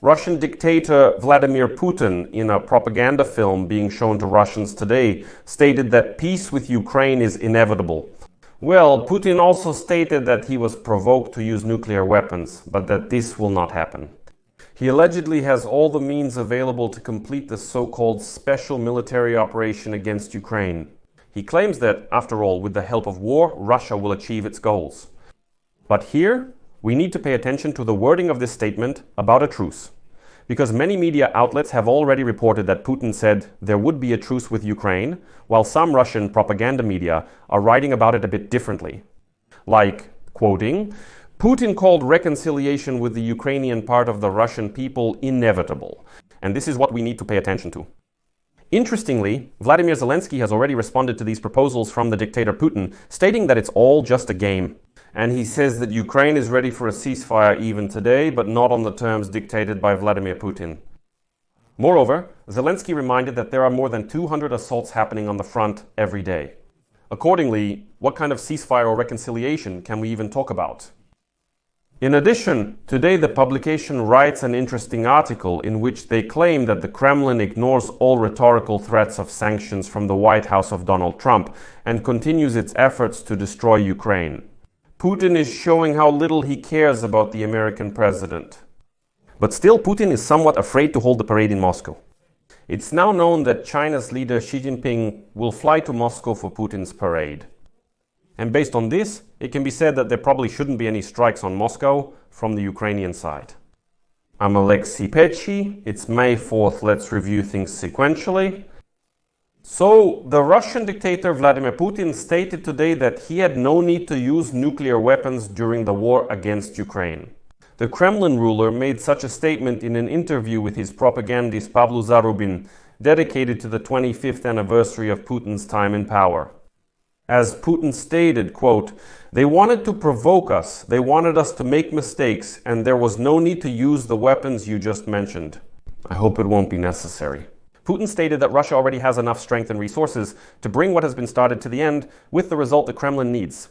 Russian dictator Vladimir Putin, in a propaganda film being shown to Russians today, stated that peace with Ukraine is inevitable. Well, Putin also stated that he was provoked to use nuclear weapons, but that this will not happen. He allegedly has all the means available to complete the so-called special military operation against Ukraine. He claims that, after all, with the help of war, Russia will achieve its goals. But here, we need to pay attention to the wording of this statement about a truce. Because many media outlets have already reported that Putin said there would be a truce with Ukraine, while some Russian propaganda media are writing about it a bit differently. Like, quoting, Putin called reconciliation with the Ukrainian part of the Russian people inevitable. And this is what we need to pay attention to. Interestingly, Vladimir Zelensky has already responded to these proposals from the dictator Putin, stating that it's all just a game. And he says that Ukraine is ready for a ceasefire even today, but not on the terms dictated by Vladimir Putin. Moreover, Zelensky reminded that there are more than 200 assaults happening on the front every day. Accordingly, what kind of ceasefire or reconciliation can we even talk about? In addition, today the publication writes an interesting article in which they claim that the Kremlin ignores all rhetorical threats of sanctions from the White House of Donald Trump and continues its efforts to destroy Ukraine. Putin is showing how little he cares about the American president. But still, Putin is somewhat afraid to hold the parade in Moscow. It's now known that China's leader Xi Jinping will fly to Moscow for Putin's parade. And based on this, it can be said that there probably shouldn't be any strikes on Moscow from the Ukrainian side. I'm Alexei Pechi. It's May 4th. Let's review things sequentially. So, the Russian dictator Vladimir Putin stated today that he had no need to use nuclear weapons during the war against Ukraine. The Kremlin ruler made such a statement in an interview with his propagandist Pavlo Zarubin, dedicated to the 25th anniversary of Putin's time in power. As Putin stated, quote, "They wanted to provoke us, they wanted us to make mistakes, and there was no need to use the weapons you just mentioned. I hope it won't be necessary." Putin stated that Russia already has enough strength and resources to bring what has been started to the end, with the result the Kremlin needs.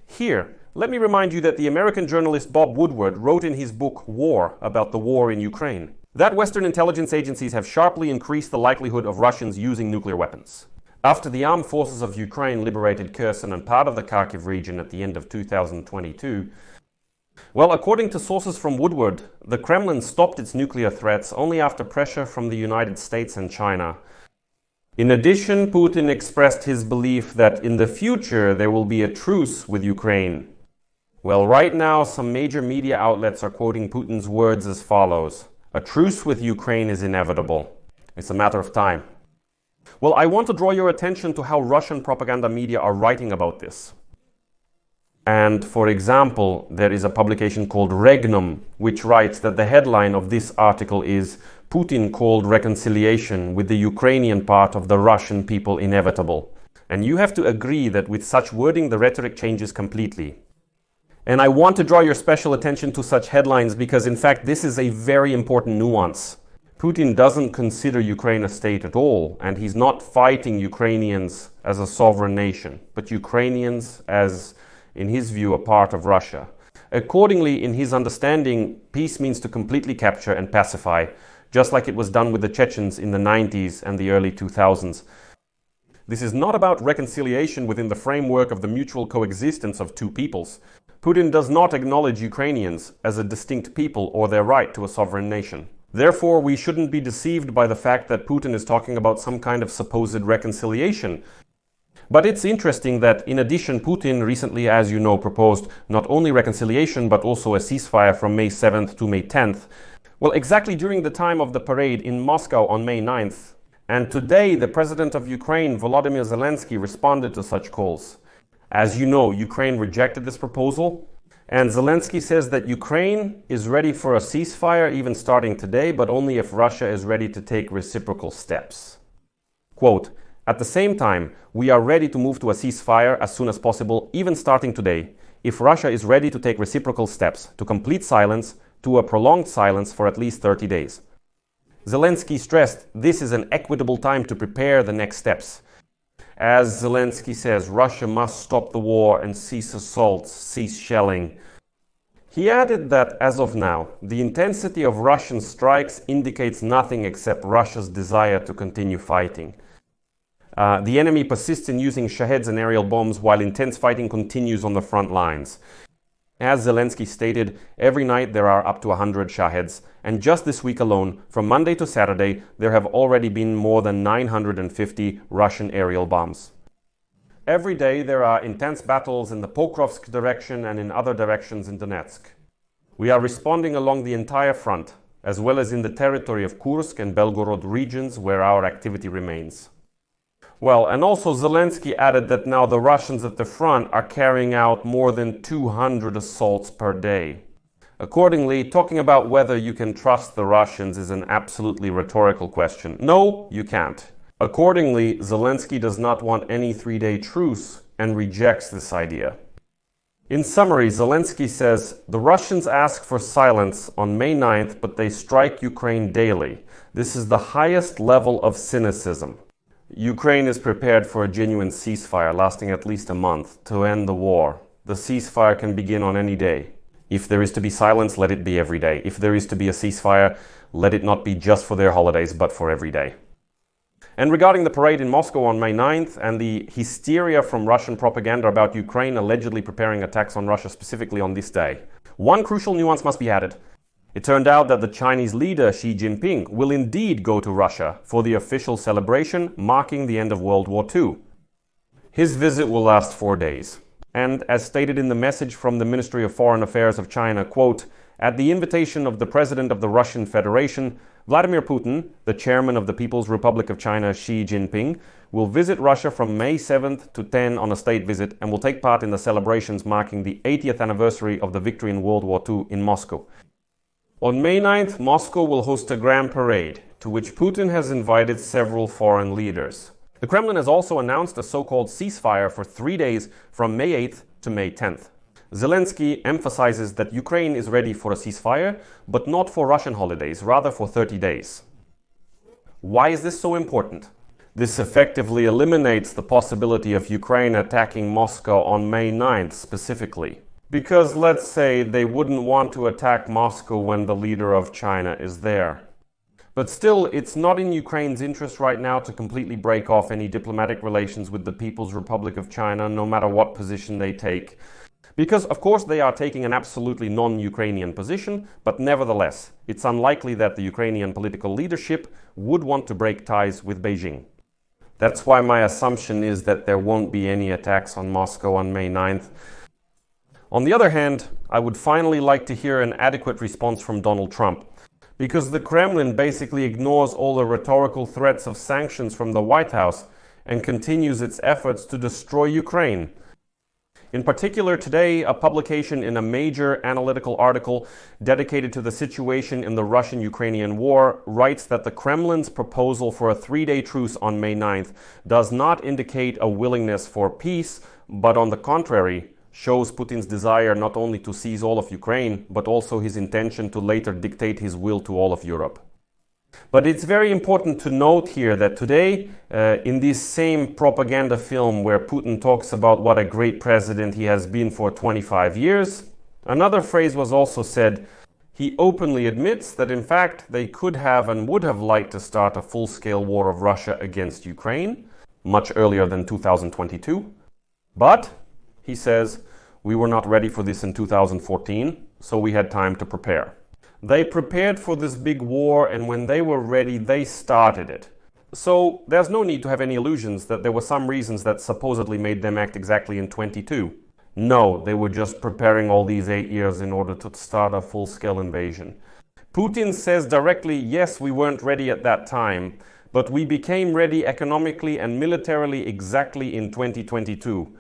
Here, let me remind you that the American journalist Bob Woodward wrote in his book War about the war in Ukraine that Western intelligence agencies have sharply increased the likelihood of Russians using nuclear weapons. After the armed forces of Ukraine liberated Kherson and part of the Kharkiv region at the end of 2022, well, according to sources from Woodward, the Kremlin stopped its nuclear threats only after pressure from the United States and China. In addition, Putin expressed his belief that in the future there will be a truce with Ukraine. Well, right now some major media outlets are quoting Putin's words as follows: "A truce with Ukraine is inevitable. It's a matter of time." Well, I want to draw your attention to how Russian propaganda media are writing about this. And for example, there is a publication called Regnum, which writes that the headline of this article is "Putin called reconciliation with the Ukrainian part of the Russian people inevitable." And you have to agree that with such wording the rhetoric changes completely. And I want to draw your special attention to such headlines because in fact this is a very important nuance. Putin doesn't consider Ukraine a state at all, and he's not fighting Ukrainians as a sovereign nation, but Ukrainians as, in his view, a part of Russia. Accordingly, in his understanding, peace means to completely capture and pacify, just like it was done with the Chechens in the 90s and the early 2000s. This is not about reconciliation within the framework of the mutual coexistence of two peoples. Putin does not acknowledge Ukrainians as a distinct people or their right to a sovereign nation. Therefore, we shouldn't be deceived by the fact that Putin is talking about some kind of supposed reconciliation. But it's interesting that, in addition, Putin recently, as you know, proposed not only reconciliation, but also a ceasefire from May 7th to May 10th. Well, exactly during the time of the parade in Moscow on May 9th. And today, the president of Ukraine, Volodymyr Zelensky, responded to such calls. As you know, Ukraine rejected this proposal. And Zelensky says that Ukraine is ready for a ceasefire even starting today, but only if Russia is ready to take reciprocal steps. Quote, "At the same time, we are ready to move to a ceasefire as soon as possible, even starting today, if Russia is ready to take reciprocal steps to complete silence, to a prolonged silence for at least 30 days. Zelensky stressed this is an equitable time to prepare the next steps. As Zelensky says, Russia must stop the war and cease assaults, cease shelling. He added that, as of now, the intensity of Russian strikes indicates nothing except Russia's desire to continue fighting. The enemy persists in using Shaheds and aerial bombs while intense fighting continues on the front lines. As Zelensky stated, every night there are up to 100 Shaheds, and just this week alone, from Monday to Saturday, there have already been more than 950 Russian aerial bombs. Every day there are intense battles in the Pokrovsk direction and in other directions in Donetsk. We are responding along the entire front, as well as in the territory of Kursk and Belgorod regions where our activity remains. Well, and also Zelensky added that now the Russians at the front are carrying out more than 200 assaults per day. Accordingly, talking about whether you can trust the Russians is an absolutely rhetorical question. No, you can't. Accordingly, Zelensky does not want any 3-day truce and rejects this idea. In summary, Zelensky says, the Russians ask for silence on May 9th, but they strike Ukraine daily. This is the highest level of cynicism. Ukraine is prepared for a genuine ceasefire lasting at least a month to end the war. The ceasefire can begin on any day. If there is to be silence, let it be every day. If there is to be a ceasefire, let it not be just for their holidays, but for every day. And regarding the parade in Moscow on May 9th and the hysteria from Russian propaganda about Ukraine allegedly preparing attacks on Russia specifically on this day, one crucial nuance must be added. It turned out that the Chinese leader Xi Jinping will indeed go to Russia for the official celebration marking the end of World War II. His visit will last 4 days. And as stated in the message from the Ministry of Foreign Affairs of China, quote, at the invitation of the President of the Russian Federation, Vladimir Putin, the chairman of the People's Republic of China, Xi Jinping, will visit Russia from May 7th to 10 on a state visit and will take part in the celebrations marking the 80th anniversary of the victory in World War II in Moscow. On May 9th, Moscow will host a grand parade, to which Putin has invited several foreign leaders. The Kremlin has also announced a so-called ceasefire for 3 days from May 8th to May 10th. Zelensky emphasizes that Ukraine is ready for a ceasefire, but not for Russian holidays, rather for 30 days. Why is this so important? This effectively eliminates the possibility of Ukraine attacking Moscow on May 9th specifically. Because let's say they wouldn't want to attack Moscow when the leader of China is there. But still, it's not in Ukraine's interest right now to completely break off any diplomatic relations with the People's Republic of China, no matter what position they take. Because, of course, they are taking an absolutely non-Ukrainian position, but nevertheless, it's unlikely that the Ukrainian political leadership would want to break ties with Beijing. That's why my assumption is that there won't be any attacks on Moscow on May 9th. On the other hand, I would finally like to hear an adequate response from Donald Trump, because the Kremlin basically ignores all the rhetorical threats of sanctions from the White House and continues its efforts to destroy Ukraine. In particular, today, a publication in a major analytical article dedicated to the situation in the Russian-Ukrainian war writes that the Kremlin's proposal for a 3-day truce on May 9th does not indicate a willingness for peace, but on the contrary, shows Putin's desire not only to seize all of Ukraine, but also his intention to later dictate his will to all of Europe. But it's very important to note here that today, in this same propaganda film where Putin talks about what a great president he has been for 25 years, another phrase was also said. He openly admits that in fact they could have and would have liked to start a full-scale war of Russia against Ukraine, much earlier than 2022. But, he says, we were not ready for this in 2014, so we had time to prepare. They prepared for this big war, and when they were ready, they started it. So there's no need to have any illusions that there were some reasons that supposedly made them act exactly in 22. No, they were just preparing all these 8 years in order to start a full-scale invasion. Putin says directly, yes, we weren't ready at that time, but we became ready economically and militarily exactly in 2022.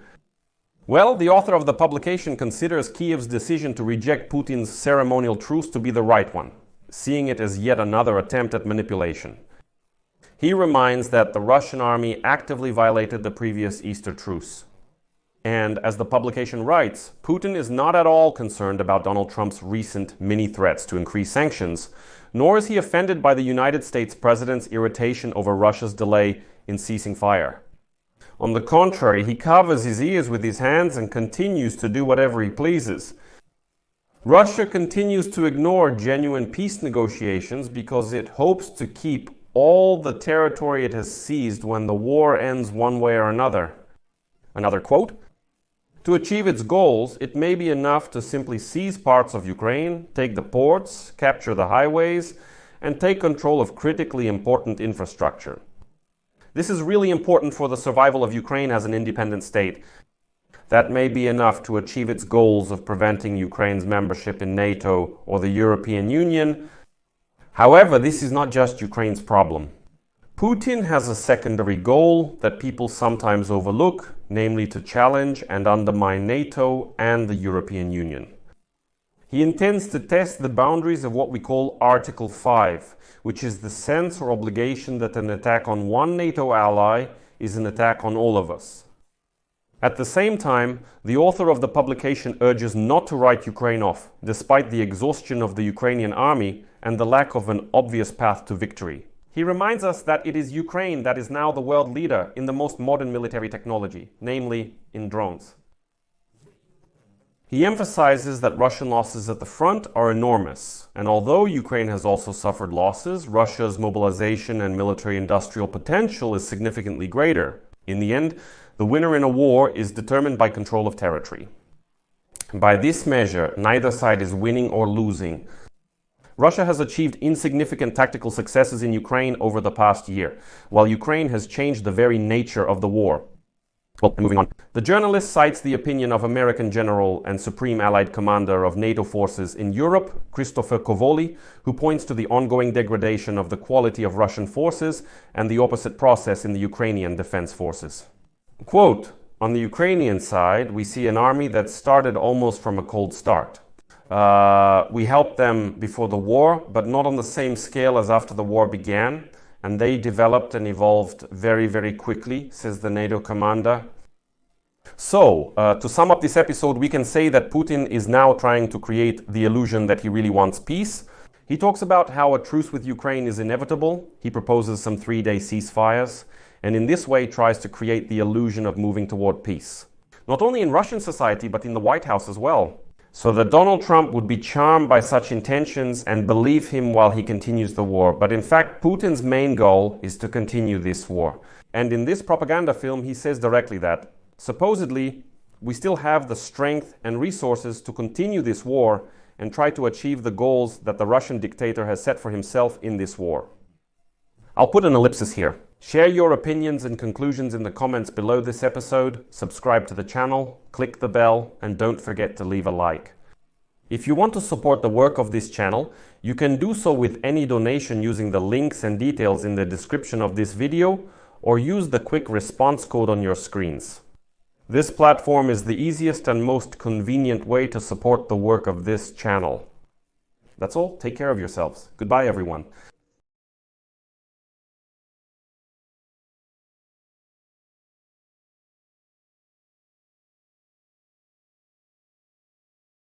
Well, the author of the publication considers Kiev's decision to reject Putin's ceremonial truce to be the right one, seeing it as yet another attempt at manipulation. He reminds that the Russian army actively violated the previous Easter truce. And as the publication writes, Putin is not at all concerned about Donald Trump's recent mini-threats to increase sanctions, nor is he offended by the United States president's irritation over Russia's delay in ceasing fire. On the contrary, he covers his ears with his hands and continues to do whatever he pleases. Russia continues to ignore genuine peace negotiations because it hopes to keep all the territory it has seized when the war ends one way or another. Another quote: "To achieve its goals, it may be enough to simply seize parts of Ukraine, take the ports, capture the highways, and take control of critically important infrastructure. This is really important for the survival of Ukraine as an independent state. That may be enough to achieve its goals of preventing Ukraine's membership in NATO or the European Union. However, this is not just Ukraine's problem. Putin has a secondary goal that people sometimes overlook, namely to challenge and undermine NATO and the European Union. He intends to test the boundaries of what we call Article 5, which is the sense or obligation that an attack on one NATO ally is an attack on all of us. At the same time, the author of the publication urges not to write Ukraine off, despite the exhaustion of the Ukrainian army and the lack of an obvious path to victory. He reminds us that it is Ukraine that is now the world leader in the most modern military technology, namely in drones. He emphasizes that Russian losses at the front are enormous, and although Ukraine has also suffered losses, Russia's mobilization and military-industrial potential is significantly greater. In the end, the winner in a war is determined by control of territory. By this measure, neither side is winning or losing. Russia has achieved insignificant tactical successes in Ukraine over the past year, while Ukraine has changed the very nature of the war. Well, moving on. The journalist cites the opinion of American General and Supreme Allied Commander of NATO forces in Europe, Christopher Kovoli, who points to the ongoing degradation of the quality of Russian forces and the opposite process in the Ukrainian defense forces. Quote, "On the Ukrainian side, we see an army that started almost from a cold start. We helped them before the war, but not on the same scale as after the war began, and they developed and evolved very, very quickly," says the NATO commander. So, to sum up this episode, we can say that Putin is now trying to create the illusion that he really wants peace. He talks about how a truce with Ukraine is inevitable. He proposes some 3-day ceasefires, and in this way tries to create the illusion of moving toward peace. Not only in Russian society, but in the White House as well. So that Donald Trump would be charmed by such intentions and believe him while he continues the war. But in fact, Putin's main goal is to continue this war. And in this propaganda film, he says directly that, supposedly, we still have the strength and resources to continue this war and try to achieve the goals that the Russian dictator has set for himself in this war. I'll put an ellipsis here. Share your opinions and conclusions in the comments below this episode, subscribe to the channel, click the bell, and don't forget to leave a like. If you want to support the work of this channel, you can do so with any donation using the links and details in the description of this video, or use the quick response code on your screens. This platform is the easiest and most convenient way to support the work of this channel. That's all. Take care of yourselves. Goodbye, everyone.